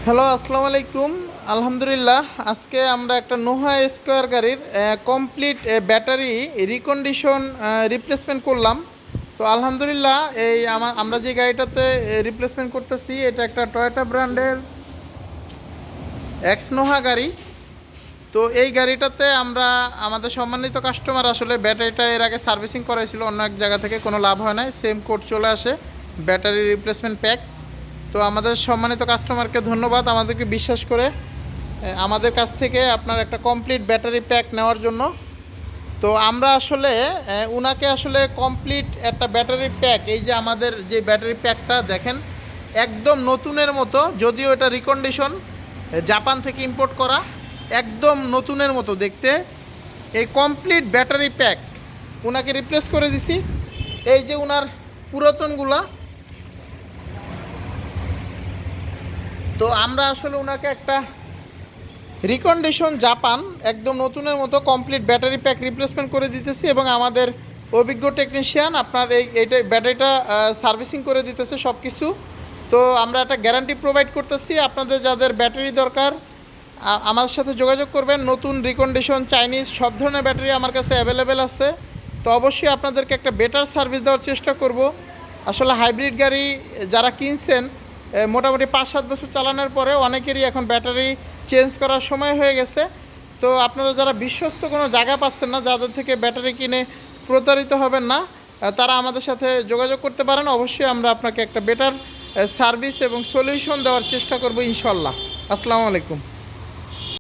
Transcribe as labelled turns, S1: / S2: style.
S1: Hello, আসসালামু আলাইকুম। আলহামদুলিল্লাহ, আজকে আমরা একটা নোহা স্কোয়ার গাড়ির কমপ্লিট ব্যাটারি রিকন্ডিশন রিপ্লেসমেন্ট করলাম। তো আলহামদুলিল্লাহ, এই আমরা যে গাড়িটাতে রিপ্লেসমেন্ট করতেছি এটা একটা টয়োটা ব্র্যান্ডের এক্স নোহা গাড়ি। তো এই গাড়িটাতে আমরা আমাদের সম্মানিত কাস্টমার আসলে ব্যাটারিটা এর আগে সার্ভিসিং করাইছিল অন্য এক জায়গা থেকে, কোনো লাভ হয় না, সেম কোড চলে আসে ব্যাটারি রিপ্লেসমেন্ট প্যাক। তো আমাদের সম্মানিত কাস্টমারকে ধন্যবাদ আমাদেরকে বিশ্বাস করে আমাদের কাছ থেকে আপনার একটা কমপ্লিট ব্যাটারি প্যাক নেওয়ার জন্য। তো আমরা আসলে উনাকে আসলে কমপ্লিট একটা ব্যাটারি প্যাক, এই যে আমাদের যে ব্যাটারি প্যাকটা দেখেন একদম নতুনের মতো, যদিও এটা রিকন্ডিশন জাপান থেকে ইম্পোর্ট করা, একদম নতুনের মতো দেখতে এই কমপ্লিট ব্যাটারি প্যাক উনাকে রিপ্লেস করে দিছি। এই যে উনার পুরাতনগুলা, তো আমরা আসলে ওনাকে একটা রিকন্ডিশন জাপান একদম নতুনের মতো কমপ্লিট ব্যাটারি প্যাক রিপ্লেসমেন্ট করে দিতেছি এবং আমাদের অভিজ্ঞ টেকনিশিয়ান আপনার এইটা ব্যাটারিটা সার্ভিসিং করে দিতেছে সব কিছু। তো আমরা একটা গ্যারান্টি প্রোভাইড করতেছি, আপনাদের যাদের ব্যাটারি দরকার আমাদের সাথে যোগাযোগ করবেন। নতুন রিকন্ডিশন চাইনিজ সব ধরনের ব্যাটারি আমার কাছে অ্যাভেলেবেল আছে। তো অবশ্যই আপনাদেরকে একটা বেটার সার্ভিস দেওয়ার চেষ্টা করব। আসলে হাইব্রিড গাড়ি যারা কিনছেন মোটামুটি 5-7 বছর চালানোর পরে অনেকেরই এখন ব্যাটারি চেঞ্জ করার সময় হয়ে গেছে। তো আপনারা যারা বিশ্বস্ত কোনো জায়গা পাচ্ছেন না, যাদের থেকে ব্যাটারি কিনে প্রতারিত হবেন না, তারা আমাদের সাথে যোগাযোগ করতে পারেন। অবশ্যই আমরা আপনাকে একটা বেটার সার্ভিস এবং সলিউশন দেওয়ার চেষ্টা করব ইনশাল্লাহ। আসসালামু আলাইকুম।